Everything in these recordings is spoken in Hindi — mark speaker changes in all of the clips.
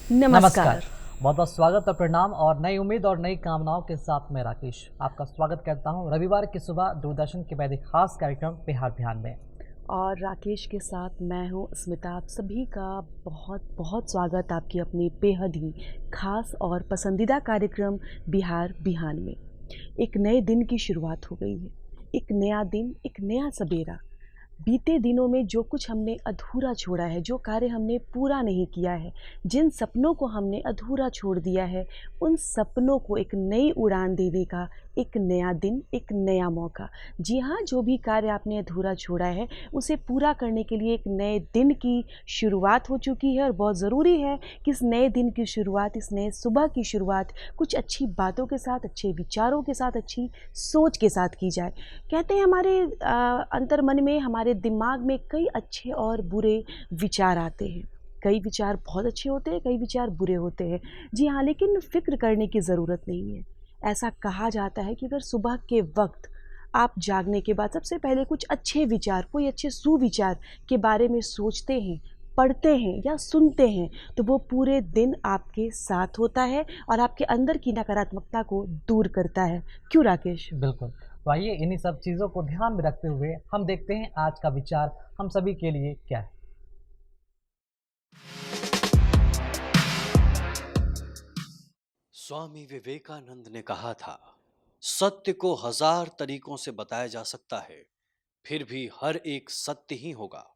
Speaker 1: नमस्कार।
Speaker 2: नमस्कार। बहुत बहुत स्वागत और प्रणाम और नई उम्मीद और नई कामनाओं के साथ मैं राकेश आपका स्वागत करता हूं रविवार की सुबह दूरदर्शन के पहले खास कार्यक्रम बिहार बिहान में।
Speaker 1: और राकेश के साथ मैं हूँ स्मिता। आप सभी का बहुत बहुत स्वागत आपकी अपनी बेहद ही खास और पसंदीदा कार्यक्रम बिहार बिहान में। एक नए दिन की शुरुआत हो गई है। एक नया दिन, एक नया सवेरा। बीते दिनों में जो कुछ हमने अधूरा छोड़ा है, जो कार्य हमने पूरा नहीं किया है, जिन सपनों को हमने अधूरा छोड़ दिया है, उन सपनों को एक नई उड़ान देने का एक नया दिन, एक नया मौका। जी हाँ, जो भी कार्य आपने अधूरा छोड़ा है, उसे पूरा करने के लिए एक नए दिन की शुरुआत हो चुकी है और बहुत ज़रूरी है कि इस नए दिन की शुरुआत, इस नए सुबह की शुरुआत कुछ अच्छी बातों के साथ, अच्छे विचारों के साथ, अच्छी सोच के साथ की जाए। कहते हैं हमारे अंतर्मन में, हमारे दिमाग में कई अच्छे और बुरे विचार आते हैं। कई विचार बहुत अच्छे होते हैं, कई विचार बुरे होते हैं। जी हाँ, लेकिन फ़िक्र करने की ज़रूरत नहीं है। ऐसा कहा जाता है कि अगर सुबह के वक़्त आप जागने के बाद सबसे पहले कुछ अच्छे विचार, कोई अच्छे सुविचार के बारे में सोचते हैं, पढ़ते हैं या सुनते हैं, तो वो पूरे दिन आपके साथ होता है और आपके अंदर की नकारात्मकता को दूर करता है। क्यों राकेश?
Speaker 2: बिल्कुल। तो आइए इन्हीं सब चीज़ों को ध्यान में रखते हुए हम देखते हैं आज का विचार हम सभी के लिए क्या है।
Speaker 3: स्वामी विवेकानंद ने कहा था, सत्य को 1000 तरीकों से बताया जा सकता है, फिर भी हर एक सत्य ही होगा।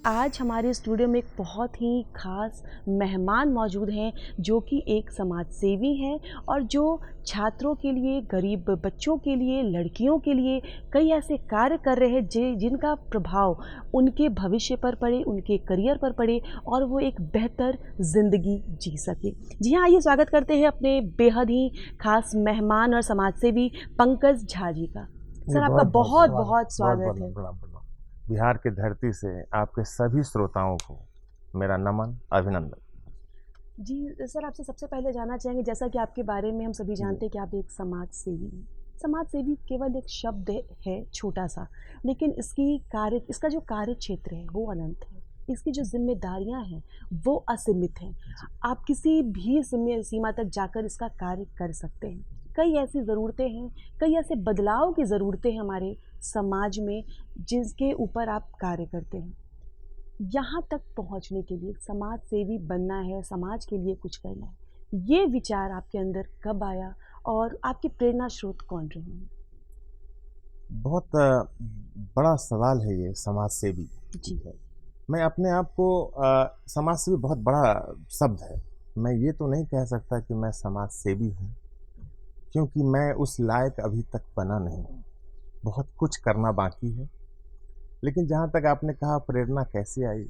Speaker 1: आज हमारे स्टूडियो में एक बहुत ही ख़ास मेहमान मौजूद हैं, जो कि एक समाज सेवी हैं और जो छात्रों के लिए, गरीब बच्चों के लिए, लड़कियों के लिए कई ऐसे कार्य कर रहे हैं जिनका प्रभाव उनके भविष्य पर पड़े, उनके करियर पर पड़े और वो एक बेहतर ज़िंदगी जी सके। जी हाँ, आइए स्वागत करते हैं अपने बेहद ही ख़ास मेहमान और समाज सेवी पंकज झा जी का। सर, आपका
Speaker 4: बहुत बहुत
Speaker 1: बहुत
Speaker 4: स्वागत,
Speaker 1: बहुत स्वागत है।
Speaker 4: प्रणाम प्रणाम। बिहार की धरती से आपके सभी श्रोताओं को मेरा नमन, अभिनंदन।
Speaker 1: जी सर, आपसे सबसे पहले जानना चाहेंगे, जैसा कि आपके बारे में हम सभी जानते हैं कि आप एक समाज सेवी हैं। समाज सेवी केवल एक शब्द है छोटा सा, लेकिन इसका जो कार्य क्षेत्र है वो अनंत है। इसकी जो जिम्मेदारियां हैं वो असीमित हैं। आप किसी भी सीमा तक जाकर इसका कार्य कर सकते हैं। कई ऐसी ज़रूरतें हैं, कई ऐसे बदलाव की ज़रूरतें हैं हमारे समाज में, जिसके ऊपर आप कार्य करते हैं। यहाँ तक पहुँचने के लिए समाज सेवी बनना है, समाज के लिए कुछ करना है, ये विचार आपके अंदर कब आया और आपके प्रेरणा स्रोत कौन रहे हैं?
Speaker 4: बहुत बड़ा सवाल है ये, समाज सेवी
Speaker 1: जी।
Speaker 4: है। मैं अपने आप को समाज सेवी बहुत बड़ा शब्द है। मैं ये तो नहीं कह सकता कि मैं समाज सेवी हूँ, क्योंकि मैं उस लायक अभी तक बना नहीं। बहुत कुछ करना बाकी है। लेकिन जहाँ तक आपने कहा प्रेरणा कैसे आई,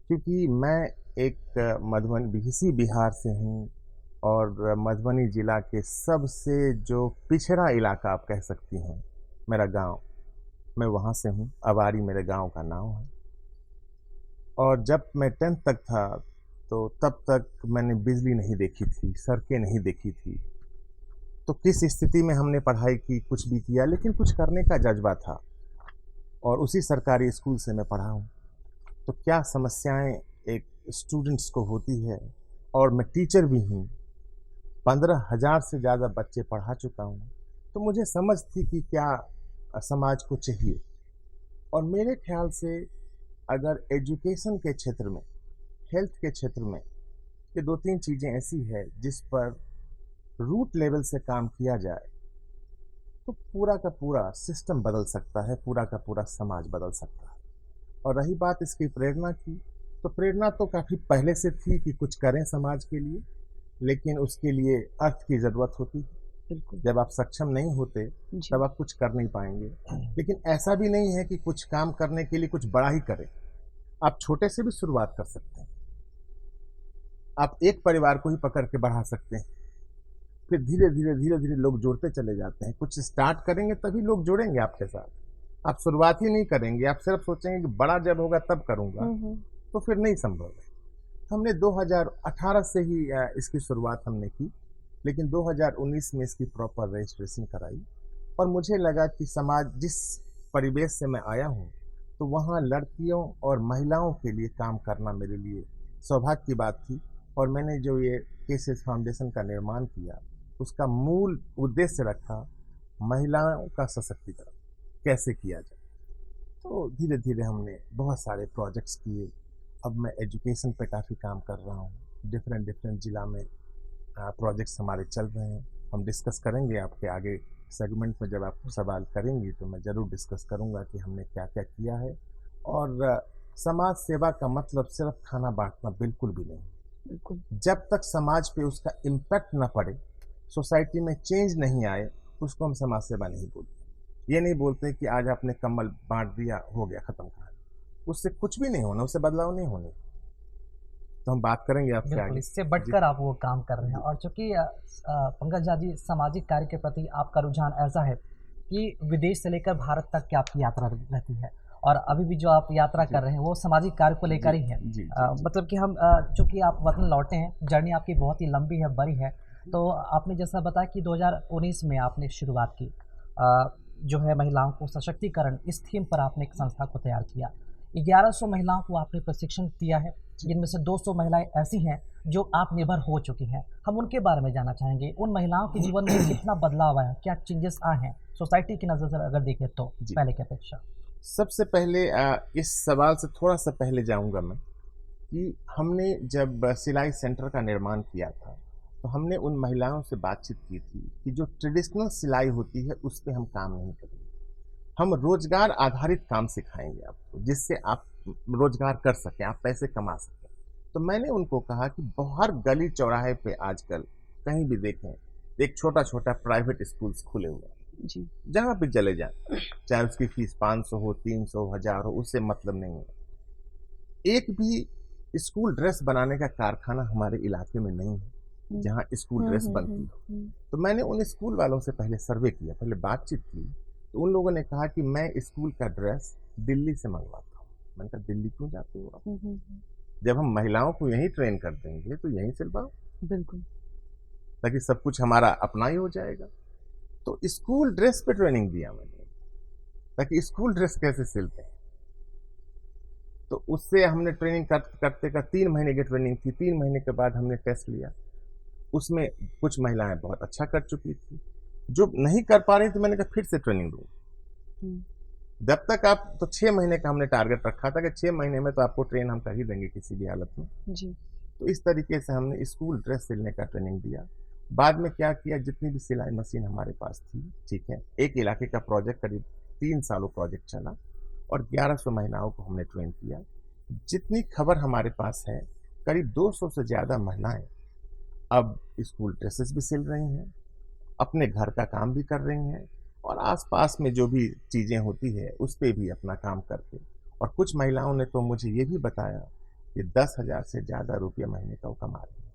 Speaker 4: क्योंकि मैं एक मधुबनी इसी बिहार से हूँ और मधुबनी जिला के सबसे जो पिछड़ा इलाका आप कह सकती हैं, मेरा गांव, मैं वहाँ से हूँ। अवारी मेरे गांव का नाम है। और जब मैं 10th तक था तो तब तक मैंने बिजली नहीं देखी थी, सड़कें नहीं देखी थी। तो किस स्थिति में हमने पढ़ाई की, कुछ भी किया, लेकिन कुछ करने का जज्बा था। और उसी सरकारी स्कूल से मैं पढ़ा हूँ। तो क्या समस्याएं एक स्टूडेंट्स को होती है, और मैं टीचर भी हूँ, 15,000 से ज़्यादा बच्चे पढ़ा चुका हूँ। तो मुझे समझ थी कि क्या समाज को चाहिए। और मेरे ख्याल से अगर एजुकेशन के क्षेत्र में, हेल्थ के क्षेत्र में, ये 2-3 चीज़ें ऐसी है जिस पर रूट लेवल से काम किया जाए तो पूरा का पूरा सिस्टम बदल सकता है, पूरा का पूरा समाज बदल सकता है। और रही बात इसकी प्रेरणा की, तो प्रेरणा तो काफ़ी पहले से थी कि कुछ करें समाज के लिए, लेकिन उसके लिए अर्थ की ज़रूरत होती है।
Speaker 1: बिल्कुल।
Speaker 4: जब आप सक्षम नहीं होते तब आप कुछ कर नहीं पाएंगे। लेकिन ऐसा भी नहीं है कि कुछ काम करने के लिए कुछ बड़ा ही करें। आप छोटे से भी शुरुआत कर सकते हैं। आप एक परिवार को ही पकड़ के बढ़ा सकते हैं, फिर धीरे धीरे लोग जोड़ते चले जाते हैं। कुछ स्टार्ट करेंगे तभी लोग जुड़ेंगे आपके साथ। आप शुरुआत ही नहीं करेंगे, आप सिर्फ सोचेंगे कि बड़ा जब होगा तब करूँगा, तो फिर नहीं संभव है। हमने 2018 से ही इसकी शुरुआत हमने की, लेकिन 2019 में इसकी प्रॉपर रजिस्ट्रेशन कराई। और मुझे लगा कि समाज जिस परिवेश से मैं आया हूँ, तो वहाँ लड़कियों और महिलाओं के लिए काम करना मेरे लिए सौभाग्य की बात थी। और मैंने जो ये केसेस फाउंडेशन का निर्माण किया, उसका मूल उद्देश्य रखा महिलाओं का सशक्तिकरण कैसे किया जाए। तो धीरे धीरे हमने बहुत सारे प्रोजेक्ट्स किए। अब मैं एजुकेशन पे काफ़ी काम कर रहा हूँ। डिफरेंट डिफरेंट ज़िला में प्रोजेक्ट्स हमारे चल रहे हैं। हम डिस्कस करेंगे आपके आगे सेगमेंट में, जब आप सवाल करेंगी तो मैं ज़रूर डिस्कस करूँगा कि हमने क्या क्या किया है। और समाज सेवा का मतलब सिर्फ खाना बांटना बिल्कुल भी नहीं।
Speaker 1: बिल्कुल।
Speaker 4: जब तक समाज पे उसका इम्पैक्ट ना पड़े, सोसाइटी में चेंज नहीं आए, उसको हम समाज सेवा नहीं बोलते। ये नहीं बोलते कि आज आपने कम्बल बांट दिया, हो गया, खत्म कहानी। उससे कुछ भी नहीं होना, उससे बदलाव नहीं होने। तो हम बात करेंगे आपसे
Speaker 2: बिल्कुल,
Speaker 4: आगे।
Speaker 2: इससे
Speaker 4: जी।
Speaker 2: बढ़कर आप वो काम कर रहे हैं। और चूँकि पंकज झा जी, सामाजिक कार्य के प्रति आपका रुझान ऐसा है कि विदेश से लेकर भारत तक की आपकी यात्रा रहती है, और अभी भी जो आप यात्रा
Speaker 4: जी
Speaker 2: कर रहे हैं वो सामाजिक कार्य को लेकर ही है।
Speaker 4: जी जी जी।
Speaker 2: मतलब कि हम चूँकि आप वतन लौटे हैं, जर्नी आपकी बहुत ही लंबी है, बड़ी है। तो आपने जैसा बताया कि 2019 में आपने शुरुआत की, जो है महिलाओं को सशक्तिकरण, इस थीम पर आपने एक संस्था को तैयार किया। 1100 महिलाओं को आपने प्रशिक्षण दिया है, जिनमें से 200 महिलाएं ऐसी हैं जो आत्मनिर्भर हो चुकी हैं। हम उनके बारे में जानना चाहेंगे, उन महिलाओं के जीवन में कितना बदलाव आया, क्या चेंजेस आए हैं सोसाइटी की नज़र से अगर देखें तो
Speaker 4: जी।
Speaker 2: पहले की अपेक्षा?
Speaker 4: सबसे पहले इस सवाल से थोड़ा सा पहले जाऊंगा मैं कि हमने जब सिलाई सेंटर का निर्माण किया था, तो हमने उन महिलाओं से बातचीत की थी कि जो ट्रेडिशनल सिलाई होती है उस पे हम काम नहीं करेंगे। हम रोजगार आधारित काम सिखाएंगे आपको, जिससे आप रोजगार कर सकें, आप पैसे कमा सकें। तो मैंने उनको कहा कि हर गली चौराहे पे आजकल कहीं भी देखें, एक छोटा छोटा प्राइवेट स्कूल्स खुले हुए हैं।
Speaker 1: जी।
Speaker 4: जहाँ पे चले जाएं, चाहे उसकी फीस 500 हो, 300, 1000 हो, उससे मतलब नहीं है। एक भी स्कूल ड्रेस बनाने का कारखाना हमारे इलाके में नहीं है
Speaker 1: हुँ।
Speaker 4: जहाँ स्कूल
Speaker 1: हुँ,
Speaker 4: ड्रेस
Speaker 1: हुँ,
Speaker 4: बनती
Speaker 1: हुँ,
Speaker 4: हो।
Speaker 1: हुँ।
Speaker 4: तो मैंने उन स्कूल वालों से पहले सर्वे किया, पहले बातचीत की। तो उन लोगों ने कहा कि मैं स्कूल का ड्रेस दिल्ली से मंगवाता हूँ। मैंने कहा दिल्ली क्यों जाते हो आप?
Speaker 1: हुँ, हुँ, हुँ।
Speaker 4: जब हम महिलाओं को यहीं ट्रेन कर देंगे तो यहीं सिलवाओ,
Speaker 1: बिल्कुल।
Speaker 4: ताकि सब कुछ हमारा अपना ही हो जाएगा। तो स्कूल ड्रेस पे ट्रेनिंग दिया मैंने, ताकि स्कूल ड्रेस कैसे सिलते हैं। तो उससे हमने ट्रेनिंग करते का 3 महीने की ट्रेनिंग थी। 3 महीने के बाद हमने टेस्ट लिया, उसमें कुछ महिलाएं बहुत अच्छा कर चुकी थी, जो नहीं कर पा रही थी मैंने कहा फिर से ट्रेनिंग दूँ।
Speaker 1: हुँ।
Speaker 4: जब तक आप, तो 6 महीने का हमने टारगेट रखा था कि 6 महीने में तो आपको ट्रेन हम कर ही देंगे किसी भी हालत में।
Speaker 1: जी।
Speaker 4: तो इस तरीके से हमने स्कूल ड्रेस सिलने का ट्रेनिंग दिया। बाद में क्या किया, जितनी भी सिलाई मशीन हमारे पास थी, ठीक है, एक इलाके का प्रोजेक्ट करीब 3 सालों प्रोजेक्ट चला और 1100 महिलाओं को हमने ट्रेन किया। जितनी खबर हमारे पास है, करीब 200 से ज़्यादा महिलाएं अब स्कूल ड्रेसेस भी सिल रही हैं, अपने घर का काम भी कर रही हैं, और आसपास में जो भी चीज़ें होती है उस पे भी अपना काम करके। और कुछ महिलाओं ने तो मुझे ये भी बताया कि 10,000 से ज़्यादा रुपये महीने का वो कमा रही हैं।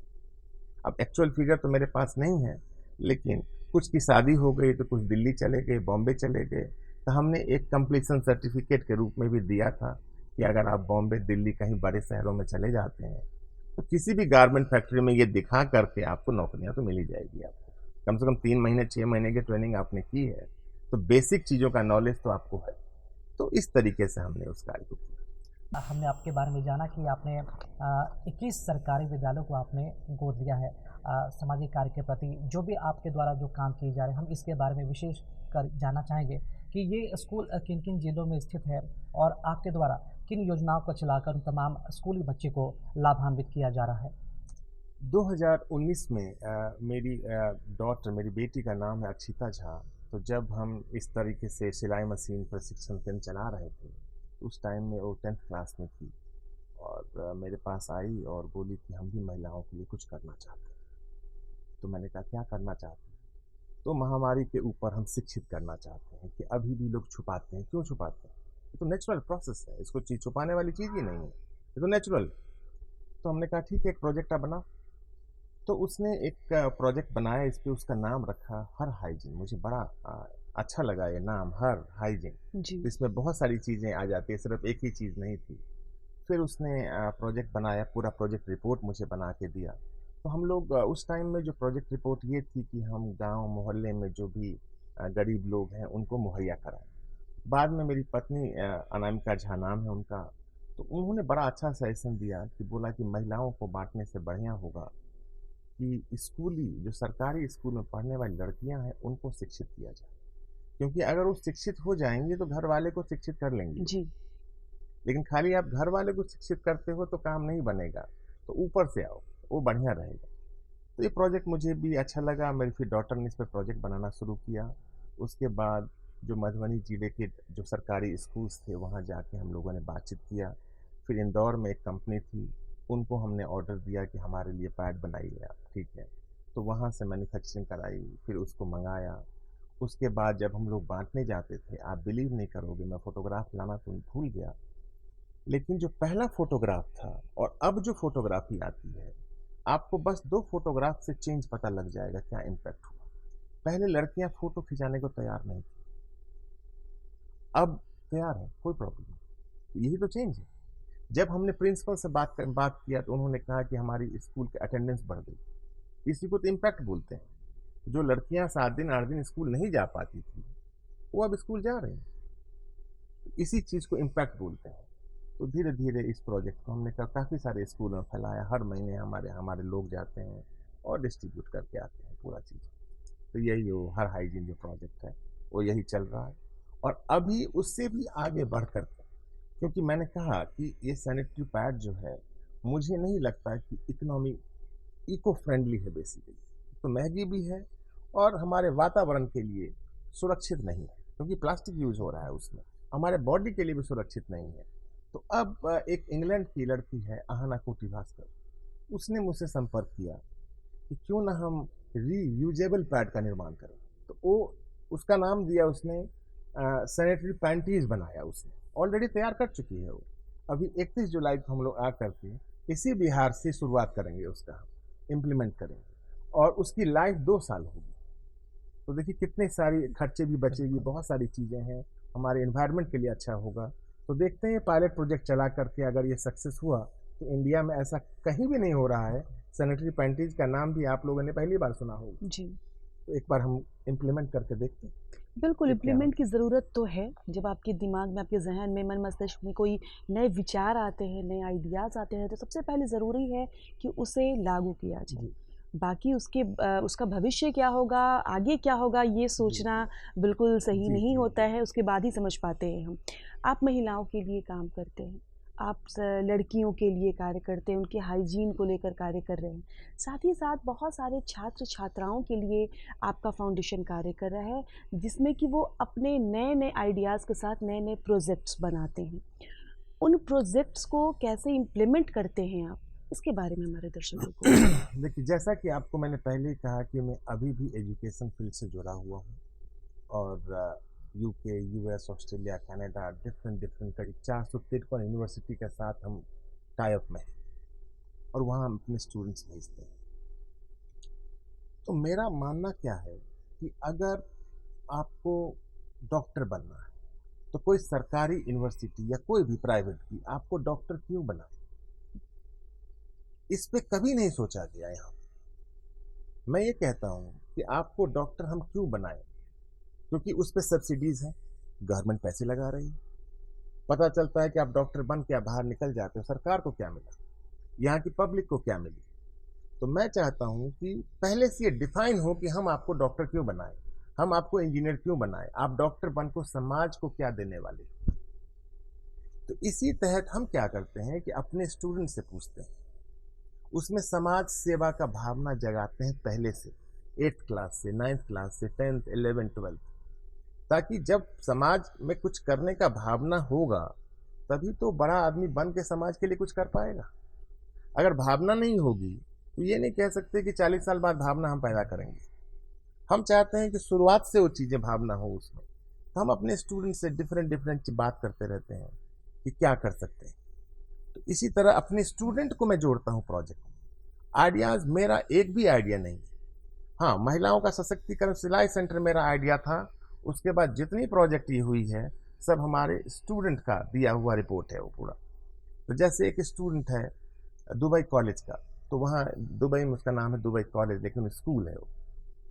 Speaker 4: अब एक्चुअल फिगर तो मेरे पास नहीं है, लेकिन कुछ की शादी हो गई तो कुछ दिल्ली चले गए, बॉम्बे चले गए। तो हमने एक कंप्लीशन सर्टिफिकेट के रूप में भी दिया था कि अगर आप बॉम्बे, दिल्ली, कहीं बड़े शहरों में चले जाते हैं तो किसी भी गारमेंट फैक्ट्री में ये दिखा करके आपको नौकरियां तो मिल ही जाएगी। आपको कम से कम 3 महीने 6 महीने की ट्रेनिंग आपने की है, तो बेसिक चीज़ों का नॉलेज तो आपको है। तो इस तरीके से हमने उस कार्य को किया।
Speaker 2: हमने आपके बारे में जाना कि आपने 21 सरकारी विद्यालयों को आपने गोद लिया है। सामाजिक कार्य के प्रति जो भी आपके द्वारा जो काम किए जा रहे हैं, हम इसके बारे में विशेष कर जानना चाहेंगे कि ये स्कूल किन किन जिलों में स्थित है, और आपके द्वारा किन योजनाओं को चलाकर उन तमाम स्कूली बच्चे को लाभान्वित किया जा रहा है।
Speaker 4: 2019 में मेरी डॉटर, मेरी बेटी का नाम है अक्षिता झा। तो जब हम इस तरीके से सिलाई मशीन प्रशिक्षण केंद्र चला रहे थे, उस टाइम में वो 10th क्लास में थी और मेरे पास आई और बोली कि हम भी महिलाओं के लिए कुछ करना चाहते हैं। तो मैंने कहा क्या करना चाहते हैं? तो महामारी के ऊपर हम शिक्षित करना चाहते हैं कि अभी भी लोग छुपाते हैं, क्यों छुपाते हैं? ये तो नेचुरल प्रोसेस है, इसको चीज छुपाने वाली चीज़ ही नहीं है, ये तो नेचुरल। तो हमने कहा ठीक है, एक प्रोजेक्ट आप बनाओ। तो उसने एक प्रोजेक्ट बनाया, इस पे उसका नाम रखा हर हाइजीन। मुझे बड़ा अच्छा लगा ये नाम, हर हाइजीन।
Speaker 1: जी।
Speaker 4: तो इसमें बहुत सारी चीज़ें आ जाती है, सिर्फ एक ही चीज़ नहीं थी। फिर उसने प्रोजेक्ट बनाया, पूरा प्रोजेक्ट रिपोर्ट मुझे बना के दिया। तो हम लोग उस टाइम में जो प्रोजेक्ट रिपोर्ट ये थी कि हम गांव मोहल्ले में जो भी गरीब लोग हैं उनको मुहैया कराएं। बाद में मेरी पत्नी अनामिका झा नाम है उनका, तो उन्होंने बड़ा अच्छा सजेशन दिया कि बोला कि महिलाओं को बाँटने से बढ़िया होगा कि स्कूली जो सरकारी स्कूल में पढ़ने वाली लड़कियां हैं उनको शिक्षित किया जाए, क्योंकि अगर वो शिक्षित हो जाएंगी तो घर वाले को शिक्षित कर लेंगी।
Speaker 1: जी।
Speaker 4: लेकिन खाली आप घर वाले को शिक्षित करते हो तो काम नहीं बनेगा, तो ऊपर से आओ, वो बढ़िया रहेगा। तो ये प्रोजेक्ट मुझे भी अच्छा लगा, मेरी फिर डॉटर ने इस पर प्रोजेक्ट बनाना शुरू किया। उसके बाद जो मधुबनी जिले के जो सरकारी स्कूल्स थे वहाँ जाके हम लोगों ने बातचीत किया। फिर इंदौर में एक कंपनी थी, उनको हमने ऑर्डर दिया कि हमारे लिए पैड बनाइए आप, ठीक है। तो वहाँ से मैन्युफैक्चरिंग कराई, फिर उसको मंगाया। उसके बाद जब हम लोग बांटने जाते थे, आप बिलीव नहीं करोगे, मैं फ़ोटोग्राफ लाना तो भूल गया, लेकिन जो पहला फ़ोटोग्राफ था और अब जो फ़ोटोग्राफी आती है, आपको बस 2 फ़ोटोग्राफ से चेंज पता लग जाएगा क्या इम्पैक्ट हुआ। पहले लड़कियां फ़ोटो खिंचाने को तैयार नहीं थी, अब तैयार है, कोई प्रॉब्लम नहीं। यही तो चेंज है। जब हमने प्रिंसिपल से बात किया तो उन्होंने कहा कि हमारी स्कूल की अटेंडेंस बढ़ गई। इसी को तो इम्पैक्ट बोलते हैं। जो लड़कियां 7 दिन 8 दिन स्कूल नहीं जा पाती थी, वो अब स्कूल जा रही हैं। इसी चीज़ को इम्पैक्ट बोलते हैं। तो धीरे धीरे इस प्रोजेक्ट को हमने काफ़ी सारे स्कूलों में फैलाया। हर महीने हमारे हमारे लोग जाते हैं और डिस्ट्रीब्यूट करके आते हैं पूरा चीज़। तो यही वो हर हाइजीन जो प्रोजेक्ट है वो यही चल रहा है, और अभी उससे भी आगे बढ़ कर के, क्योंकि मैंने कहा कि ये सैनिटरी पैड जो है, मुझे नहीं लगता कि इकोनॉमी इको फ्रेंडली है बेसिकली। तो महंगी भी है और हमारे वातावरण के लिए सुरक्षित नहीं है, क्योंकि प्लास्टिक यूज हो रहा है उसमें, हमारे बॉडी के लिए भी सुरक्षित नहीं है। तो अब एक इंग्लैंड की लड़की है आहना कोटी भास्कर, उसने मुझसे संपर्क किया कि क्यों ना हम रीयूजेबल पैड का निर्माण करें। तो वो उसका नाम दिया उसने, सैनिटरी पैंटीज बनाया उसने, ऑलरेडी तैयार कर चुकी है वो। अभी 31 जुलाई को हम लोग आ करके इसी बिहार से शुरुआत करेंगे, उसका इम्प्लीमेंट करेंगे, और उसकी लाइफ 2 साल होगी। तो देखिए कितने सारी खर्चे भी बचेगी, बहुत सारी चीज़ें हैं, हमारे इन्वायरमेंट के लिए अच्छा होगा। तो देखते हैं पायलट प्रोजेक्ट चला करके अगर ये सक्सेस हुआ तो इंडिया में ऐसा कहीं भी नहीं हो रहा है। सैनिटरी पैंटीज का नाम भी आप लोगों ने पहली बार सुना होगा।
Speaker 1: जी।
Speaker 4: तो एक बार हम इम्प्लीमेंट करके देखते हैं
Speaker 1: बिल्कुल,
Speaker 4: कि क्या
Speaker 1: इम्प्लीमेंट
Speaker 4: होता
Speaker 1: की ज़रूरत तो है। जब आपके दिमाग में, आपके ज़हन में, मन मस्तिष्क में कोई नए विचार आते हैं, नए आइडियाज़ आते हैं, तो सबसे पहले ज़रूरी है कि उसे लागू किया
Speaker 4: है।
Speaker 1: जाए।
Speaker 4: जी
Speaker 1: बाकी उसका भविष्य क्या होगा, आगे क्या होगा, ये
Speaker 4: जी
Speaker 1: सोचना बिल्कुल सही
Speaker 4: जी
Speaker 1: नहीं
Speaker 4: जी
Speaker 1: होता
Speaker 4: जी
Speaker 1: है, उसके बाद ही समझ पाते हैं हम। आप महिलाओं के लिए काम करते हैं, आप लड़कियों के लिए कार्य करते हैं, उनके हाइजीन को लेकर कार्य कर रहे हैं। साथ ही साथ बहुत सारे छात्र छात्राओं के लिए आपका फाउंडेशन कार्य कर रहा है, जिसमें कि वो अपने नए नए आइडियाज़ के साथ नए नए प्रोजेक्ट्स बनाते हैं। उन प्रोजेक्ट्स को कैसे इम्प्लीमेंट करते हैं आप, इसके बारे में हमारे दर्शकों को बताइए।
Speaker 4: देखिए, जैसा कि आपको मैंने पहले ही कहा कि मैं अभी भी एजुकेशन फील्ड से जुड़ा हुआ हूँ, और UK, US, Australia, Canada, different different करीब 453 यूनिवर्सिटी के साथ हम टाई अप में हैं, और वहाँ हम अपने स्टूडेंट्स भेजते हैं। तो मेरा मानना क्या है कि अगर आपको डॉक्टर बनना है तो कोई सरकारी यूनिवर्सिटी या कोई भी प्राइवेट की आपको डॉक्टर क्यों बनाए, इस पे कभी नहीं सोचा गया यहाँ। मैं ये कहता हूँ कि आपको डॉक्टर हम क्यों बनाएं, क्योंकि उस पर सब्सिडीज हैं, गवर्नमेंट पैसे लगा रही है। पता चलता है कि आप डॉक्टर बन के आप बाहर निकल जाते हो, सरकार को क्या मिला, यहाँ की पब्लिक को क्या मिली। तो मैं चाहता हूँ कि पहले से ये डिफाइन हो कि हम आपको डॉक्टर क्यों बनाएं, हम आपको इंजीनियर क्यों बनाएं, आप डॉक्टर बन को समाज को क्या देने वाले हो। तो इसी तहत हम क्या करते हैं कि अपने स्टूडेंट से पूछते हैं, उसमें समाज सेवा का भावना जगाते हैं पहले से, 8th क्लास से, 9th क्लास से, 10th 11th 12th, ताकि जब समाज में कुछ करने का भावना होगा तभी तो बड़ा आदमी बन के समाज के लिए कुछ कर पाएगा। अगर भावना नहीं होगी तो ये नहीं कह सकते कि 40 साल बाद भावना हम पैदा करेंगे। हम चाहते हैं कि शुरुआत से वो चीज़ें भावना हो उसमें। तो हम अपने स्टूडेंट से डिफरेंट डिफरेंट बात करते रहते हैं कि क्या कर सकते हैं। तो इसी तरह अपने स्टूडेंट को मैं जोड़ता हूँ प्रोजेक्ट में। आइडियाज़ मेरा एक भी आइडिया नहीं है। हाँ, महिलाओं का सशक्तिकरण सिलाई सेंटर मेरा आइडिया था। उसके बाद जितनी प्रोजेक्ट ये हुई है सब हमारे स्टूडेंट का दिया हुआ रिपोर्ट है वो पूरा। तो जैसे एक स्टूडेंट है दुबई कॉलेज का, तो वहाँ दुबई में उसका नाम है दुबई कॉलेज, लेकिन स्कूल है वो।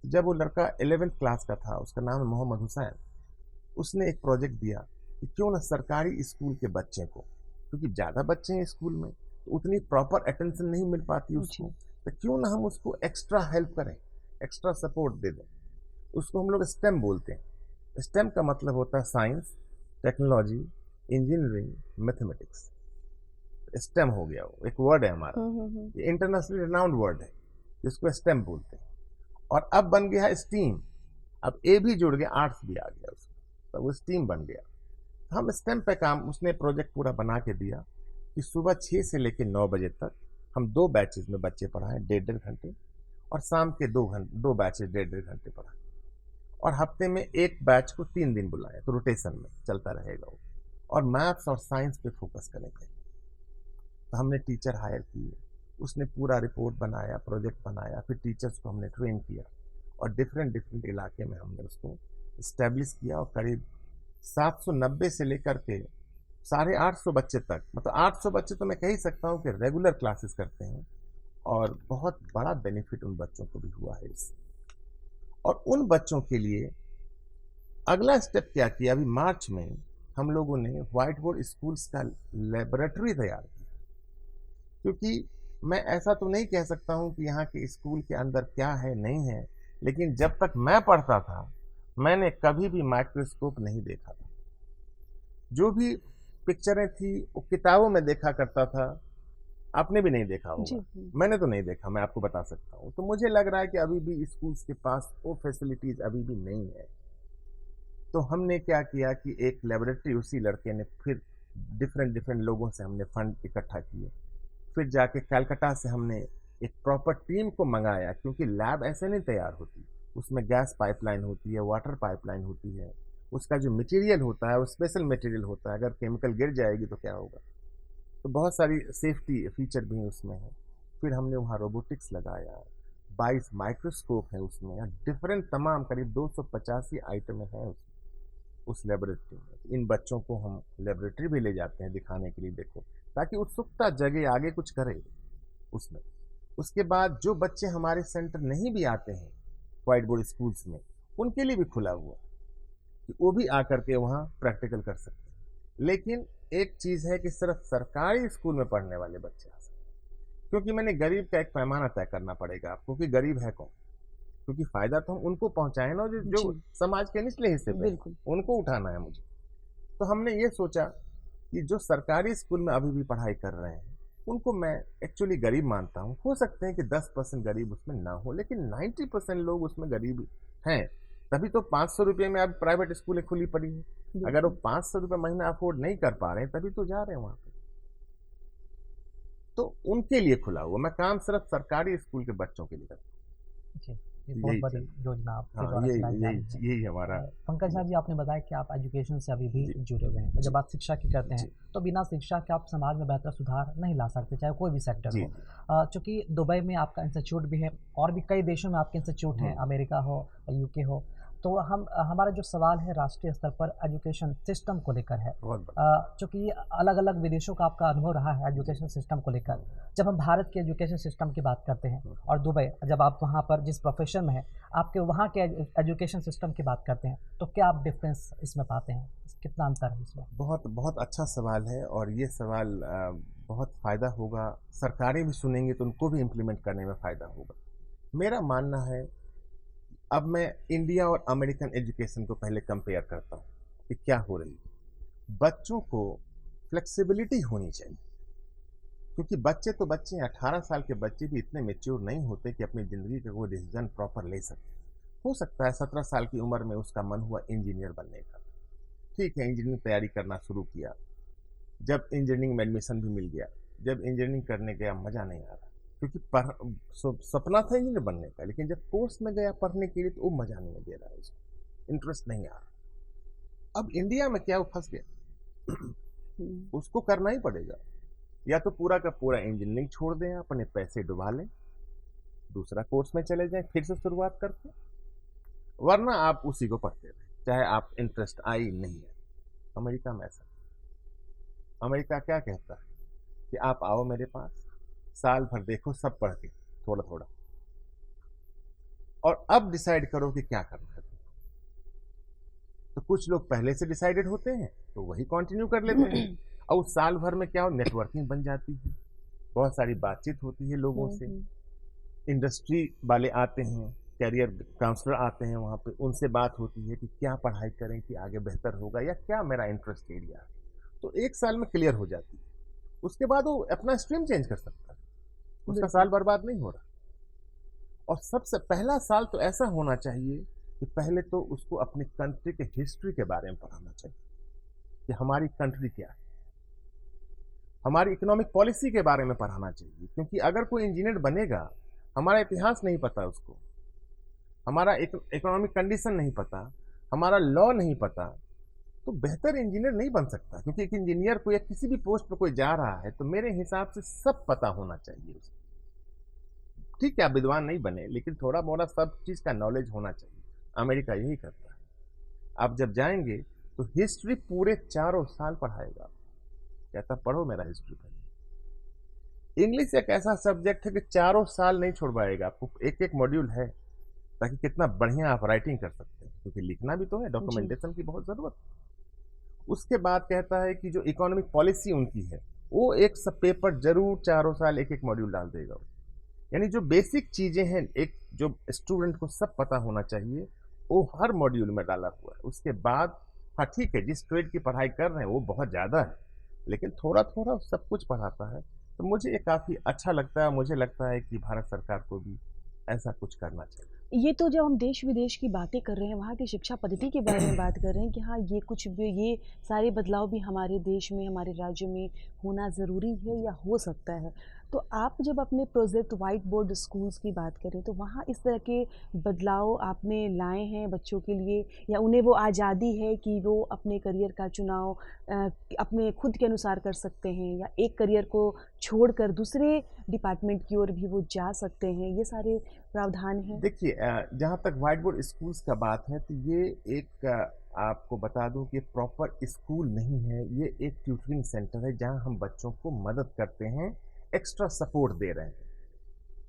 Speaker 4: तो जब वो लड़का 11th क्लास का था, उसका नाम है मोहम्मद हुसैन। उसने एक प्रोजेक्ट दिया कि क्यों ना सरकारी स्कूल के बच्चे को, क्योंकि ज़्यादा बच्चे हैं स्कूल में तो उतनी प्रॉपर अटेंशन नहीं मिल पाती उसको,
Speaker 1: जी।
Speaker 4: तो क्यों ना हम उसको एक्स्ट्रा हेल्प करें, एक्स्ट्रा सपोर्ट दे दें। उसको हम लोग स्टेम बोलते हैं। स्टेम का मतलब होता है science, technology, engineering, mathematics. Stem हो गया, वो एक वर्ड है हमारा, ये इंटरनेशनली रिनाउंड वर्ड है जिसको स्टेम बोलते हैं। और अब बन गया है स्टीम, अब ए भी जुड़ गया, आर्ट्स भी आ गया उसमें, तो वो स्टीम बन गया। हम स्टेम पे काम, उसने प्रोजेक्ट पूरा बना के दिया कि सुबह 6 से लेकर 9 बजे तक हम 2 बैचेज में बच्चे पढ़ाएं, 1.5-1.5 घंटे, और शाम के 2 बैचेज 1.5-1.5 घंटे पढ़ाएं, और हफ्ते में एक बैच को 3 दिन बुलाएं, तो रोटेशन में चलता रहेगा वो, और मैथ्स और साइंस पे फोकस करेंगे। तो हमने टीचर हायर किए, उसने पूरा रिपोर्ट बनाया, प्रोजेक्ट बनाया, फिर टीचर्स को हमने ट्रेन किया और डिफरेंट डिफरेंट इलाके में हमने उसको इस्टेब्लिश किया, और करीब 790 से लेकर के 850 बच्चे तक, मतलब 800 बच्चे तो मैं कह ही सकता हूँ कि रेगुलर क्लासेस करते हैं, और बहुत बड़ा बेनिफिट उन बच्चों को भी हुआ है इससे। और उन बच्चों के लिए अगला स्टेप क्या किया, अभी मार्च में हम लोगों ने व्हाइट बोर्ड स्कूल्स का लेबोरेटरी तैयार किया, क्योंकि मैं ऐसा तो नहीं कह सकता हूँ कि यहाँ के स्कूल के अंदर क्या है नहीं है, लेकिन जब तक मैं पढ़ता था मैंने कभी भी माइक्रोस्कोप नहीं देखा था। जो भी पिक्चरें थी वो किताबों में देखा करता था, आपने भी नहीं देखा
Speaker 1: जी।
Speaker 4: होगा, मैंने तो नहीं देखा, मैं आपको बता सकता हूँ। तो मुझे लग रहा है कि अभी भी स्कूल्स के पास वो फैसिलिटीज अभी भी नहीं है। तो हमने क्या किया कि एक लेबोरेटरी, उसी लड़के ने फिर डिफरेंट डिफरेंट लोगों से हमने फंड इकट्ठा किए, फिर जाके कलकत्ता से हमने एक प्रॉपर टीम को मंगाया, क्योंकि लैब ऐसे नहीं तैयार होती, उसमें गैस पाइपलाइन होती है, वाटर पाइपलाइन होती है, उसका जो मटेरियल होता है वो स्पेशल मटेरियल होता है, अगर केमिकल गिर जाएगी तो क्या होगा। तो बहुत सारी सेफ्टी फीचर भी उसमें है। फिर हमने वहाँ रोबोटिक्स लगाया, 22 माइक्रोस्कोप है उसमें, डिफरेंट तमाम करीब 285 आइटमें हैं उस लेबोरेटरी में। इन बच्चों को हम लेबोरेटरी भी ले जाते हैं दिखाने के लिए, देखो, ताकि उत्सुकता जगे, आगे कुछ करे उसमें। उसके बाद जो बच्चे हमारे सेंटर नहीं भी आते हैं व्हाइट बोर्ड स्कूल्स में, उनके लिए भी खुला हुआ कि वो भी आकर के वहाँ प्रैक्टिकल कर सकते हैं। लेकिन एक चीज़ है कि सिर्फ सरकारी स्कूल में पढ़ने वाले बच्चे आ सकते हैं, क्योंकि मैंने गरीब का एक पैमाना तय करना पड़ेगा आपको कि गरीब है कौन, क्योंकि फायदा तो हम उनको पहुंचाए ना जो
Speaker 1: जी।
Speaker 4: समाज के निचले हिस्से पे हैं,
Speaker 1: बिल्कुल।
Speaker 4: उनको उठाना है मुझे। तो हमने ये सोचा कि जो सरकारी स्कूल में अभी भी पढ़ाई कर रहे हैं उनको मैं एक्चुअली गरीब मानता हूँ। हो सकते हैं कि 10% गरीब उसमें ना हो, लेकिन 90% लोग उसमें गरीब हैं। तभी तो 500 रुपये में अब प्राइवेट स्कूलें खुली पड़ी हैं। अगर वो 500 रुपये महीना अफोर्ड नहीं कर पा रहे हैं तभी तो जा रहे हैं वहाँ पे। तो उनके लिए खुला हुआ, मैं काम सिर्फ सरकारी स्कूल के बच्चों के लिए करता
Speaker 2: जी, ये
Speaker 4: हूँ।
Speaker 2: बहुत
Speaker 4: यही
Speaker 2: बड़ी
Speaker 4: चीज़,
Speaker 2: योजना आपके
Speaker 4: हाँ,
Speaker 2: द्वारा
Speaker 4: यही
Speaker 2: चलाई जा
Speaker 4: यही
Speaker 2: रही है।
Speaker 4: यही हमारा।
Speaker 2: पंकज साहब जी, आपने बताया कि आप एजुकेशन से अभी भी
Speaker 4: जी
Speaker 2: जुड़े हुए हैं, और
Speaker 4: जी
Speaker 2: जब आप शिक्षा की करते हैं
Speaker 4: जी
Speaker 2: तो बिना शिक्षा के आप समाज में बेहतर सुधार नहीं ला सकते, चाहे कोई भी सेक्टर
Speaker 4: जी
Speaker 2: हो।
Speaker 4: जी।
Speaker 2: चूँकि दुबई में आपका इंस्टीट्यूट भी है और भी कई देशों में आपके इंस्टीट्यूट हैं, अमेरिका हो, यूके हो, तो हमारा जो सवाल है राष्ट्रीय स्तर पर एजुकेशन सिस्टम को लेकर है।
Speaker 4: बहुत बढ़िया।
Speaker 2: चूँकि अलग अलग विदेशों का आपका अनुभव रहा है एजुकेशन सिस्टम को लेकर, जब हम भारत के एजुकेशन सिस्टम की बात करते हैं और दुबई, जब आप वहाँ पर जिस प्रोफेशन में हैं, आपके वहाँ के एजुकेशन सिस्टम की बात करते हैं, तो क्या आप डिफरेंस इसमें पाते हैं, कितना अंतर है इसमें?
Speaker 4: बहुत बहुत अच्छा सवाल है, और ये सवाल बहुत फ़ायदा होगा, सरकारें भी सुनेंगे तो उनको भी इम्प्लीमेंट करने में फ़ायदा होगा। मेरा मानना है, अब मैं इंडिया और अमेरिकन एजुकेशन को पहले कंपेयर करता हूँ कि क्या हो रही है। बच्चों को फ्लेक्सिबिलिटी होनी चाहिए, क्योंकि बच्चे तो बच्चे हैं, 18 साल के बच्चे भी इतने मेच्योर नहीं होते कि अपनी ज़िंदगी का कोई डिसीजन प्रॉपर ले सके। हो सकता है 17 साल की उम्र में उसका मन हुआ इंजीनियर बनने का, ठीक है, इंजीनियरिंग तैयारी करना शुरू किया, जब इंजीनियरिंग में एडमिशन भी मिल गया, जब इंजीनियरिंग करने गया मज़ा नहीं आ रहा, क्योंकि सपना था इंजीनियर बनने का, लेकिन जब कोर्स में गया पढ़ने के लिए तो वो मज़ा नहीं दे रहा है, उसको इंटरेस्ट नहीं आ रहा। अब इंडिया में क्या, वो फंस गया, उसको करना ही पड़ेगा, या तो पूरा का पूरा इंजीनियरिंग छोड़ दें, अपने पैसे डुबा लें, दूसरा कोर्स में चले जाएं फिर से शुरुआत करके, वरना आप उसी को पढ़ते रहें, चाहे आप इंटरेस्ट आई नहीं है। अमेरिका में ऐसा, अमेरिका क्या कहता है कि आप आओ मेरे पास, साल भर देखो सब पढ़ के थोड़ा थोड़ा, और अब डिसाइड करो कि क्या करना है। तो कुछ लोग पहले से डिसाइडेड होते हैं तो वही कंटिन्यू कर लेते हैं, और उस साल भर में क्या हो, नेटवर्किंग बन जाती है, बहुत सारी बातचीत होती है लोगों से, इंडस्ट्री वाले आते हैं, कैरियर काउंसलर आते हैं वहाँ पे, उनसे बात होती है कि क्या पढ़ाई करें कि आगे बेहतर होगा या क्या मेरा इंटरेस्ट एरिया है, तो एक साल में क्लियर हो जाती है। उसके बाद वो अपना स्ट्रीम चेंज कर सकता है, उसका साल बर्बाद नहीं हो रहा। और सबसे पहला साल तो ऐसा होना चाहिए कि पहले तो उसको अपनी कंट्री के हिस्ट्री के बारे में पढ़ाना चाहिए कि हमारी कंट्री क्या है, हमारी इकोनॉमिक पॉलिसी के बारे में पढ़ाना चाहिए, क्योंकि अगर कोई इंजीनियर बनेगा, हमारा इतिहास नहीं पता उसको, हमारा इकोनॉमिक कंडीशन नहीं पता, हमारा लॉ नहीं पता, तो बेहतर इंजीनियर नहीं बन सकता। क्योंकि एक इंजीनियर को या किसी भी पोस्ट पर कोई जा रहा है तो मेरे हिसाब से सब पता होना चाहिए उसको। ठीक है, आप विद्वान नहीं बने, लेकिन थोड़ा मोड़ा सब चीज़ का नॉलेज होना चाहिए। अमेरिका यही करता है। आप जब जाएंगे तो हिस्ट्री पूरे 4 साल पढ़ाएगा, कहता पढ़ो मेरा हिस्ट्री पढ़िए। इंग्लिश एक ऐसा सब्जेक्ट है कि 4 साल नहीं छोड़वाएगा, आपको एक एक मॉड्यूल है, ताकि कितना बढ़िया आप राइटिंग कर सकते हैं, क्योंकि लिखना भी तो है, डॉक्यूमेंटेशन की बहुत ज़रूरत है। उसके बाद कहता है कि जो इकोनॉमिक पॉलिसी उनकी है वो एक सब पेपर जरूर 4 साल एक एक मॉड्यूल डाल देगा। यानी जो बेसिक चीज़ें हैं, एक जो स्टूडेंट को सब पता होना चाहिए, वो हर मॉड्यूल में डाला हुआ है। उसके बाद हाँ ठीक है, जिस ट्रेड की पढ़ाई कर रहे हैं वो बहुत ज़्यादा है, लेकिन थोड़ा थोड़ा सब कुछ पढ़ाता है। तो मुझे ये काफ़ी अच्छा लगता है। मुझे लगता है कि भारत सरकार को भी ऐसा कुछ करना चाहिए।
Speaker 1: ये तो जब हम देश विदेश की बातें कर रहे हैं, वहाँ की शिक्षा पद्धति के बारे में बात कर रहे हैं कि हाँ, ये कुछ भी, ये सारे बदलाव भी हमारे देश में, हमारे राज्य में होना ज़रूरी है या हो सकता है। तो आप जब अपने प्रोजेक्ट व्हाइट बोर्ड स्कूल्स की बात करें, तो वहाँ इस तरह के बदलाव आपने लाए हैं बच्चों के लिए, या उन्हें वो आज़ादी है कि वो अपने करियर का चुनाव अपने खुद के अनुसार कर सकते हैं, या एक करियर को छोड़कर दूसरे डिपार्टमेंट की ओर भी वो जा सकते हैं, ये सारे प्रावधान हैं?
Speaker 4: देखिए, जहाँ तक व्हाइट बोर्ड स्कूल्स का बात है, तो ये एक आपको बता दूं कि प्रॉपर स्कूल नहीं है, ये एक ट्यूटरिंग सेंटर है जहाँ हम बच्चों को मदद करते हैं, एक्स्ट्रा सपोर्ट दे रहे हैं।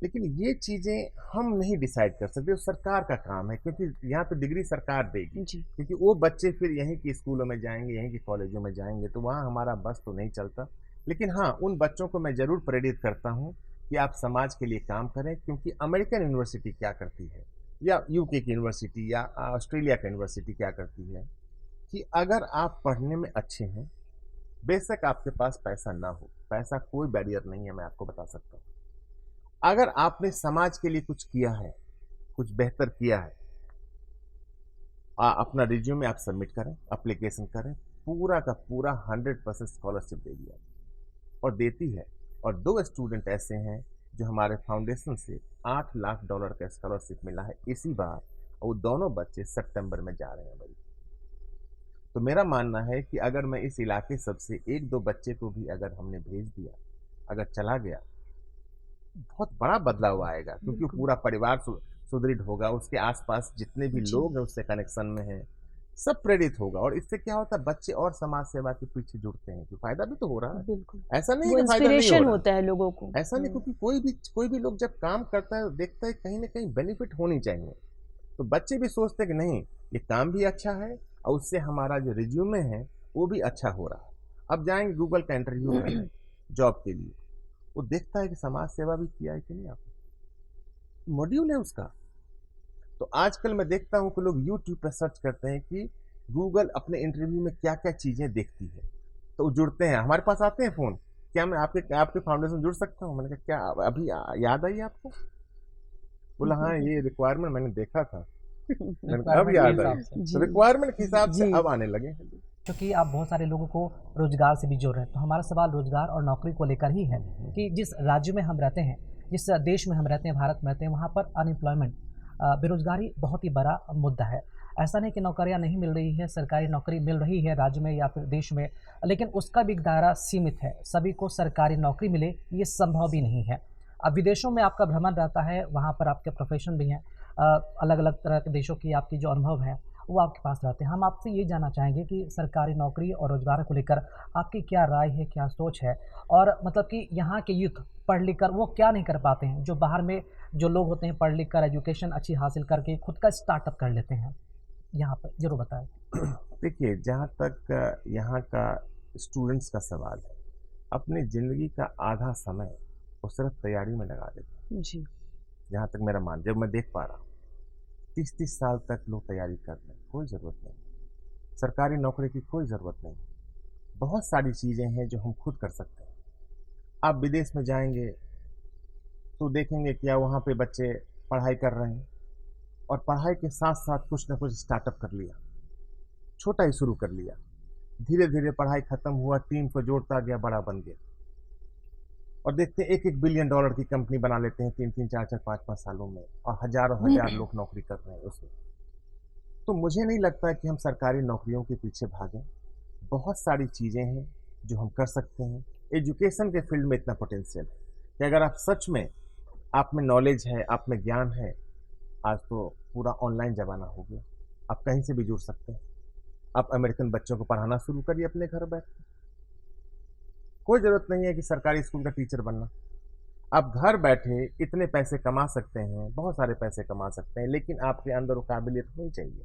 Speaker 4: लेकिन ये चीज़ें हम नहीं डिसाइड कर सकते, वो सरकार का काम है, क्योंकि यहाँ तो डिग्री सरकार देगी।
Speaker 1: जी।
Speaker 4: क्योंकि वो बच्चे फिर यहीं के स्कूलों में जाएंगे, यहीं के कॉलेजों में जाएंगे, तो वहाँ हमारा बस तो नहीं चलता। लेकिन हाँ, उन बच्चों को मैं ज़रूर प्रेरित करता हूँ कि आप समाज के लिए काम करें, क्योंकि अमेरिकन यूनिवर्सिटी क्या करती है, या यूके की यूनिवर्सिटी, या ऑस्ट्रेलिया की यूनिवर्सिटी क्या करती है, कि अगर आप पढ़ने में अच्छे हैं, बेशक आपके पास पैसा ना हो, पैसा कोई बैरियर नहीं है, मैं आपको बता सकता हूँ। अगर आपने समाज के लिए कुछ किया है, कुछ बेहतर किया है, अपना रिज्यूमे आप सबमिट करें, एप्लीकेशन करें, पूरा का पूरा 100% स्कॉलरशिप देगी आप, और देती है। और 2 स्टूडेंट ऐसे हैं जो हमारे फाउंडेशन से $8 लाख का स्कॉलरशिप मिला है इसी बार, और वो दोनों बच्चे सितंबर में जा रहे हैं भाई। तो मेरा मानना है कि अगर मैं इस इलाके सबसे 1-2 बच्चे को भी अगर हमने भेज दिया, अगर चला गया, बहुत बड़ा बदलाव आएगा, क्योंकि वो पूरा परिवार सुदृढ़ होगा, उसके आसपास जितने भी लोग हैं उससे कनेक्शन में हैं, सब प्रेरित होगा। और इससे क्या होता है, बच्चे और समाज सेवा के पीछे जुड़ते हैं, तो फायदा भी तो हो रहा है।
Speaker 1: बिल्कुल,
Speaker 4: ऐसा नहीं
Speaker 1: वो
Speaker 4: कि फायदा नहीं हो
Speaker 1: इंस्पिरेशन
Speaker 4: रहा,
Speaker 1: होता है लोगों को।
Speaker 4: ऐसा नहीं, क्योंकि कोई भी लोग जब काम करता है देखता है कहीं ना कहीं बेनिफिट होनी चाहिए, तो बच्चे भी सोचते हैं कि नहीं, ये काम भी अच्छा है और उससे हमारा जो रिज्यूमे है वो भी अच्छा हो रहा है। अब जाएंगे गूगल का इंटरव्यू करने जॉब के लिए, वो देखता है कि समाज सेवा भी किया है कि नहीं, आपने मॉड्यूल है उसका। तो आजकल मैं देखता हूँ कि लोग यूट्यूब पर सर्च करते हैं कि गूगल अपने इंटरव्यू में क्या क्या चीज़ें देखती है, तो वो जुड़ते हैं, हमारे पास आते हैं फ़ोन, क्या मैं आपके फाउंडेशन जुड़ सकता हूँ? मैंने कहा क्या अभी याद आई आपको? बोला हाँ, ये रिक्वायरमेंट मैंने देखा था। मैंने कहा अब याद आई, तो रिक्वायरमेंट के हिसाब से अब आने लगे।
Speaker 2: क्योंकि आप बहुत सारे लोगों को रोजगार से भी जोड़ रहे हैं, तो हमारा सवाल रोजगार और नौकरी को लेकर ही है कि जिस राज्य में हम रहते हैं, जिस देश में हम रहते हैं, भारत में रहते हैं, वहाँ पर अनएम्प्लॉयमेंट, बेरोजगारी बहुत ही बड़ा मुद्दा है। ऐसा नहीं कि नौकरियां नहीं मिल रही है, सरकारी नौकरी मिल रही है राज्य में या फिर देश में, लेकिन उसका भी दायरा सीमित है। सभी को सरकारी नौकरी मिले ये संभव भी नहीं है। अब विदेशों में आपका भ्रमण रहता है, वहाँ पर आपके प्रोफेशन भी हैं, अलग अलग तरह के देशों की आपकी जो अनुभव है वो आपके पास रहते हैं। हम आपसे ये जानना चाहेंगे कि सरकारी नौकरी और रोजगार को लेकर आपकी क्या राय है, क्या सोच है, और मतलब कि यहाँ के यूथ पढ़ लिख कर वो क्या नहीं कर पाते हैं, जो बाहर में जो लोग होते हैं पढ़ लिख कर एजुकेशन अच्छी हासिल करके खुद का स्टार्टअप कर लेते हैं। यहाँ पर ज़रूर बताएं।
Speaker 4: देखिए, जहाँ तक यहाँ का स्टूडेंट्स का सवाल है, अपनी ज़िंदगी का आधा समय वो सिर्फ तैयारी में लगा देते हैं।
Speaker 1: जी।
Speaker 4: जहाँ तक मेरा मान, जब मैं देख पा रहा हूँ 30-30 साल तक लोग तैयारी कर रहे हैं, कोई ज़रूरत नहीं। सरकारी नौकरी की कोई ज़रूरत नहीं। बहुत सारी चीज़ें हैं जो हम खुद कर सकते हैं। आप विदेश में जाएंगे तो देखेंगे क्या वहाँ पे बच्चे पढ़ाई कर रहे हैं और पढ़ाई के साथ साथ कुछ ना कुछ स्टार्टअप कर लिया, छोटा ही शुरू कर लिया, धीरे धीरे पढ़ाई खत्म हुआ, टीम को जोड़ता गया, बड़ा बन गया और देखते हैं $1-1 बिलियन की कंपनी बना लेते हैं 3-3, 4-4, 5-5 सालों में और हजारों हजार लोग नौकरी कर रहे हैं उसमें। तो मुझे नहीं लगता है कि हम सरकारी नौकरियों के पीछे भागें। बहुत सारी चीज़ें हैं जो हम कर सकते हैं। एजुकेशन के फील्ड में इतना पोटेंशियल है कि अगर आप सच में, आप में नॉलेज है, आप में ज्ञान है, आज तो पूरा ऑनलाइन ज़माना हो गया, आप कहीं से भी जुड़ सकते हैं। आप अमेरिकन बच्चों को पढ़ाना शुरू करिए अपने घर बैठ के। कोई ज़रूरत नहीं है कि सरकारी स्कूल का टीचर बनना। आप घर बैठे इतने पैसे कमा सकते हैं, बहुत सारे पैसे कमा सकते हैं, लेकिन आपके अंदर वो काबिलियत होनी चाहिए।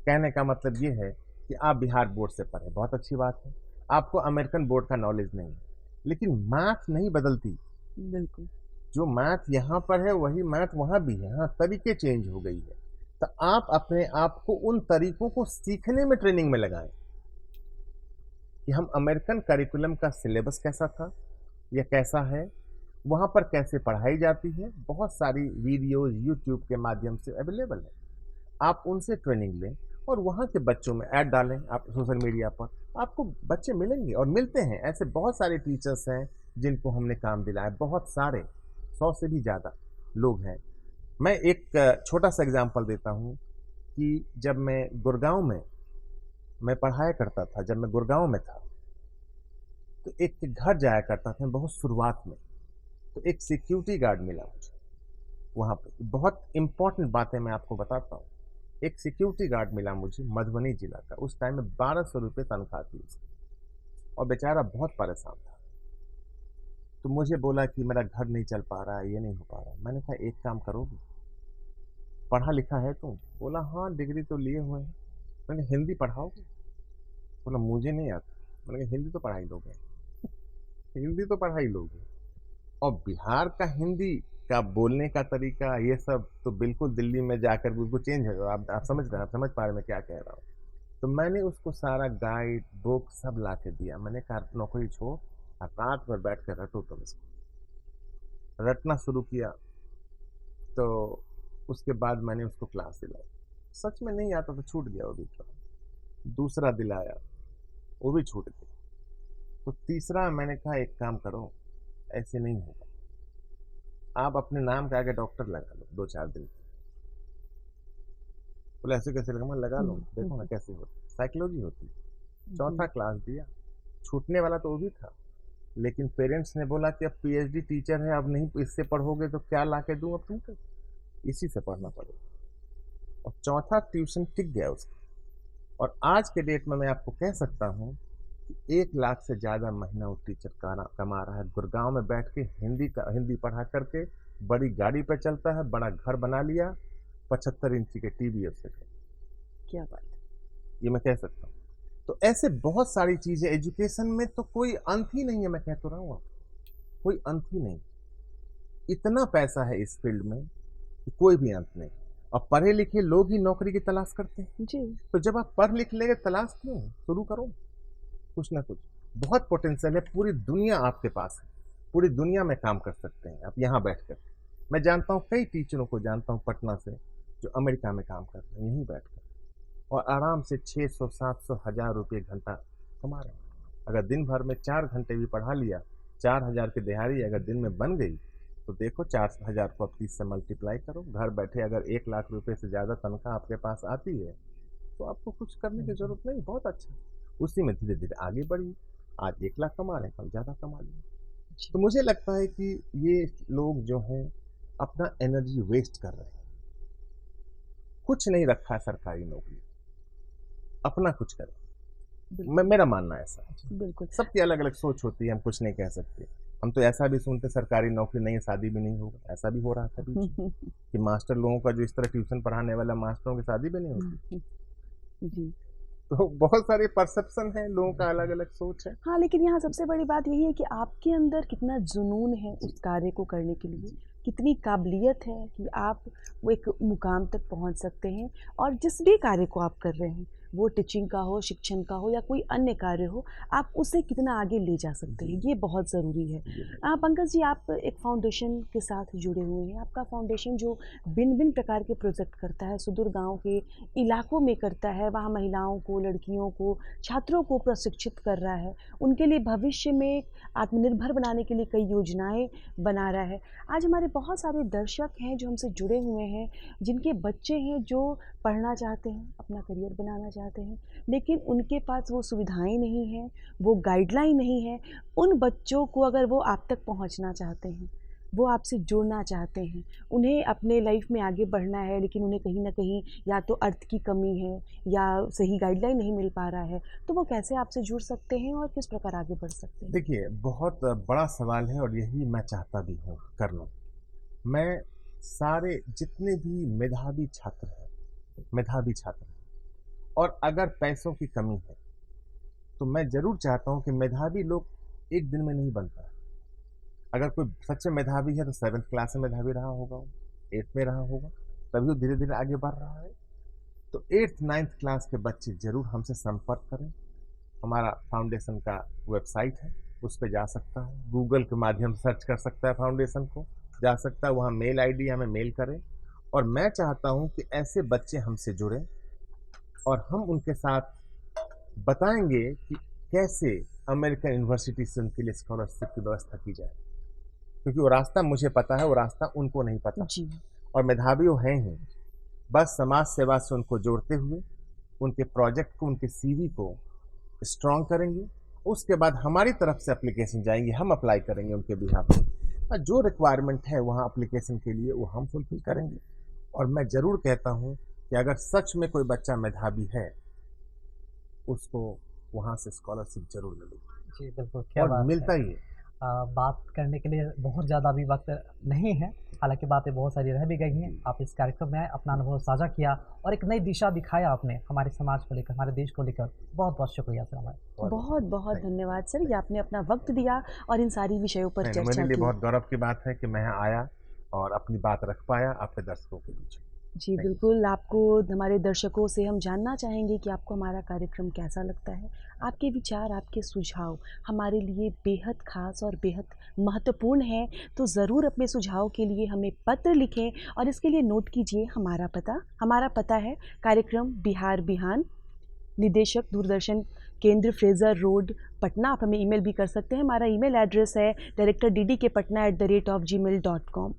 Speaker 4: कहने का मतलब ये है कि आप बिहार बोर्ड से पढ़े, बहुत अच्छी बात है। आपको अमेरिकन बोर्ड का नॉलेज नहीं है, लेकिन मैथ नहीं बदलती।
Speaker 1: बिल्कुल।
Speaker 4: जो मैथ यहाँ पर है वही मैथ वहाँ भी है। हाँ, तरीके चेंज हो गई है। तो आप अपने आप को उन तरीकों को सीखने में ट्रेनिंग में लगाएं कि हम अमेरिकन करिकुलम का सिलेबस कैसा था या कैसा है, वहाँ पर कैसे पढ़ाई जाती है। बहुत सारी वीडियोज यूट्यूब के माध्यम से अवेलेबल है, आप उनसे ट्रेनिंग लें और वहाँ के बच्चों में ऐड डालें। आप सोशल मीडिया पर आपको बच्चे मिलेंगे और मिलते हैं। ऐसे बहुत सारे टीचर्स हैं जिनको हमने काम दिलाया, बहुत सारे, 100 से भी ज़्यादा लोग हैं। मैं एक छोटा सा एग्जांपल देता हूँ कि जब मैं गुड़गांव में मैं पढ़ाया करता था, जब मैं गुड़गांव में था तो एक घर जाया करता था बहुत शुरुआत में, तो एक सिक्योरिटी गार्ड मिला मुझे वहाँ पे। बहुत इंपॉर्टेंट बातें मैं आपको बताता हूँ। एक सिक्योरिटी गार्ड मिला मुझे मधुबनी जिला का, उस टाइम में 1200 रुपये तनख्वाह थी उसकी और बेचारा बहुत परेशान था। तो मुझे बोला कि मेरा घर नहीं चल पा रहा है, ये नहीं हो पा रहा है। मैंने कहा एक काम करोगे, पढ़ा लिखा है तुम? बोला हाँ, डिग्री तो लिए हुए हैं। मैंने हिंदी पढ़ाओगे? बोला मुझे नहीं आता। मैंने कहा हिंदी तो पढ़ाई लोगे हिंदी तो पढ़ाई लोगे। और बिहार का हिंदी का बोलने का तरीका, ये सब तो बिल्कुल दिल्ली में जाकर बिल्कुल चेंज है। आप समझ रहे हैं, आप समझ पा रहे हैं मैं क्या कह रहा हूँ। तो मैंने उसको सारा गाइड बुक सब ला के दिया। मैंने कहा नौकरी छोड़, आप रात भर बैठ कर रटो। तुम इसको रटना शुरू किया। तो उसके बाद मैंने उसको क्लास दिलाई। सच में नहीं आता तो छूट गया वो भी। दूसरा दिलाया, वो भी छूट गया। तो तीसरा मैंने कहा एक काम करो, ऐसे नहीं होगा, आप अपने नाम के आगे डॉक्टर लगा लो 2-4 दिन। बोले ऐसे कैसे लगा? मैं लगा लो, देखो ना कैसे होता है। साइकोलॉजी होती है। चौथा क्लास दिया, छूटने वाला तो वो भी था, लेकिन पेरेंट्स ने बोला कि अब पीएचडी टीचर है, अब नहीं इससे पढ़ोगे तो क्या ला के दूँ अब तुमको, इसी से पढ़ना पड़ेगा। और चौथा ट्यूशन टिक गया उसका। और आज के डेट में मैं आपको कह सकता हूँ कि 1 लाख से ज़्यादा महीना वो टीचर कमा रहा है। गुड़गांव में बैठ के हिंदी पढ़ा करके बड़ी गाड़ी पे चलता है, बड़ा घर बना लिया, 75 इंची के टीवी उससे।
Speaker 1: क्या बात है।
Speaker 4: ये मैं कह सकता हूँ। तो ऐसे बहुत सारी चीज़ें एजुकेशन में तो कोई अंत ही नहीं है। मैं कह तो रहा हूँ आपको, कोई अंत ही नहीं। इतना पैसा है इस फील्ड में कि कोई भी अंत नहीं। और पढ़े लिखे लोग ही नौकरी की तलाश करते हैं।
Speaker 1: जी।
Speaker 4: तो जब आप पढ़ लिख लेंगे, तलाश क्यों? शुरू करो कुछ ना कुछ। बहुत पोटेंशियल है, पूरी दुनिया आपके पास है, पूरी दुनिया में काम कर सकते हैं आप यहाँ बैठकर। मैं जानता हूँ कई टीचरों को जानता हूँ पटना से जो अमेरिका में काम कर रहे हैं यहीं बैठकर, और आराम से 600, 700, 1000 रुपये घंटा कमा रहे हैं। अगर दिन भर में 4 घंटे भी पढ़ा लिया, 4000 की दिहाड़ी अगर दिन में बन गई, तो देखो 4000 को आप 30 से मल्टीप्लाई करो। घर बैठे अगर 1 लाख रुपए से ज़्यादा तनख्वाह आपके पास आती है तो आपको कुछ करने की ज़रूरत नहीं। बहुत अच्छा, उसी में धीरे धीरे आगे बढ़िए। आज 1 लाख कमा रहे हैं, कल ज़्यादा कमा लेंगे। तो मुझे लगता है कि ये लोग जो हैं अपना एनर्जी वेस्ट कर रहे हैं। कुछ नहीं रखा है सरकारी नौकरी, अपना कुछ करें। मेरा मानना ऐसा है।
Speaker 1: बिल्कुल।
Speaker 4: सबकी अलग अलग सोच होती है, हम कुछ नहीं कह सकते। हम तो ऐसा भी सुनते सरकारी नौकरी नहीं है शादी भी नहीं होगा, ऐसा भी हो रहा था बीच में कि मास्टर लोगों का जो इस तरह ट्यूशन पढ़ाने वाला मास्टरों की शादी भी नहीं होती।
Speaker 1: जी।
Speaker 4: तो बहुत सारे परसेप्शन है, लोगों का अलग-अलग सोच है।
Speaker 1: हाँ, लेकिन यहाँ सबसे बड़ी बात यही है कि आपके अंदर कितना जुनून है
Speaker 4: जी,
Speaker 1: उस कार्य को करने के लिए,
Speaker 4: जी।
Speaker 1: कितनी काबिलियत है कि आप वो एक मुकाम तक पहुँच सकते हैं और जिस भी कार्य को आप कर रहे हैं, वो टीचिंग का हो, शिक्षण का हो या कोई अन्य कार्य हो, आप उसे कितना आगे ले जा सकते
Speaker 4: जी,
Speaker 1: हैं, ये बहुत ज़रूरी है।
Speaker 4: जी,
Speaker 1: पंकज जी, आप एक फाउंडेशन के साथ जुड़े हुए हैं। आपका फाउंडेशन जो भिन्न-भिन्न प्रकार के प्रोजेक्ट करता है, सुदूर गाँव के इलाकों में करता है, वहाँ महिलाओं को, लड़कियों को, छात्रों को प्रशिक्षित कर रहा है। उनके लिए भविष्य में आत्मनिर्भर बनाने के लिए कई योजनाएँ बना रहा है। आज हमारे बहुत सारे दर्शक हैं जो हमसे जुड़े हुए हैं, जिनके बच्चे हैं जो पढ़ना चाहते हैं, अपना करियर बनाना चाहते हैं, लेकिन उनके पास वो सुविधाएँ नहीं हैं, वो गाइडलाइन नहीं है। उन बच्चों को अगर वो आप तक पहुँचना चाहते हैं, वो आपसे जुड़ना चाहते हैं, उन्हें अपने लाइफ में आगे बढ़ना है, लेकिन उन्हें कहीं न कहीं या तो अर्थ की कमी है या सही गाइडलाइन नहीं मिल पा रहा है, तो वो कैसे आपसे जुड़ सकते हैं और किस प्रकार आगे बढ़ सकते हैं?
Speaker 4: देखिए, बहुत बड़ा सवाल है और यही मैं चाहता भी हूँ करना। मैं सारे जितने भी मेधावी छात्र हैं और अगर पैसों की कमी है, तो मैं ज़रूर चाहता हूँ कि मेधावी लोग एक दिन में नहीं बनता है। अगर कोई सच में मेधावी है तो 7th क्लास में मेधावी रहा होगा वो, 8th में रहा होगा, तभी वो धीरे-धीरे आगे बढ़ रहा है। तो 8th 9th क्लास के बच्चे ज़रूर हमसे संपर्क करें। हमारा फाउंडेशन का वेबसाइट है, उस पे जा सकता है, गूगल के माध्यम से सर्च कर सकता है फाउंडेशन को, जा सकता है, वहाँ मेल आईडी हमें मेल करें और मैं चाहता हूँ कि ऐसे बच्चे हमसे जुड़ें और हम उनके साथ बताएँगे कि कैसे अमेरिकन यूनिवर्सिटी से उनके लिए स्कॉलरशिप की व्यवस्था की जाए। क्योंकि वो रास्ता मुझे पता है, वो रास्ता उनको नहीं पता
Speaker 1: जी।
Speaker 4: और मेधावी वो हैं ही। बस समाज सेवा से उनको जोड़ते हुए, उनके प्रोजेक्ट को, उनके सीवी को स्ट्रॉन्ग करेंगे। उसके बाद हमारी तरफ से एप्लीकेशन जाएँगी, हम अप्लाई करेंगे उनके बिहाफ़ पे और जो रिक्वायरमेंट है वहाँ एप्लीकेशन के लिए वो हम फुलफ़िल करेंगे। और मैं ज़रूर कहता हूँ कि अगर सच में कोई बच्चा मेधावी है, उसको वहाँ से स्कॉलरशिप ज़रूर मिलेगी
Speaker 2: जी, बिल्कुल, क्या
Speaker 4: और
Speaker 2: बात है।
Speaker 4: मिलता ही है।
Speaker 2: बात करने के लिए बहुत ज़्यादा अभी वक़्त नहीं है, हालाँकि बातें बहुत सारी रह भी गई हैं। आप इस कार्यक्रम में आए, अपना अनुभव साझा किया और एक नई दिशा दिखाया आपने हमारे समाज को लेकर, हमारे देश को लेकर। बहुत-बहुत शुक्रिया सर हमारा।
Speaker 1: बहुत बहुत
Speaker 4: थैंक
Speaker 1: धन्यवाद सर, ये आपने अपना वक्त दिया और इन सारी विषयों पर
Speaker 4: नहीं, मेरे
Speaker 1: चर्चा
Speaker 4: लिए
Speaker 1: की।
Speaker 4: बहुत गौरव की बात है कि मैं यहाँ आया और अपनी बात रख पाया आपके दर्शकों के बीच।
Speaker 1: जी
Speaker 4: थैंक यू।
Speaker 1: बिल्कुल, आपको हमारे दर्शकों से हम जानना चाहेंगे कि आपको हमारा कार्यक्रम कैसा लगता है। आपके विचार, आपके सुझाव हमारे लिए बेहद ख़ास और बेहद महत्वपूर्ण हैं, तो ज़रूर अपने सुझाव के लिए हमें पत्र लिखें और इसके लिए नोट कीजिए हमारा पता। हमारा पता है कार्यक्रम बिहार बिहान, निदेशक दूरदर्शन केंद्र फ्रेज़र रोड, पटना। आप हमें ईमेल भी कर सकते हैं। हमारा ईमेल एड्रेस है director@ddkpatna@gmail.com।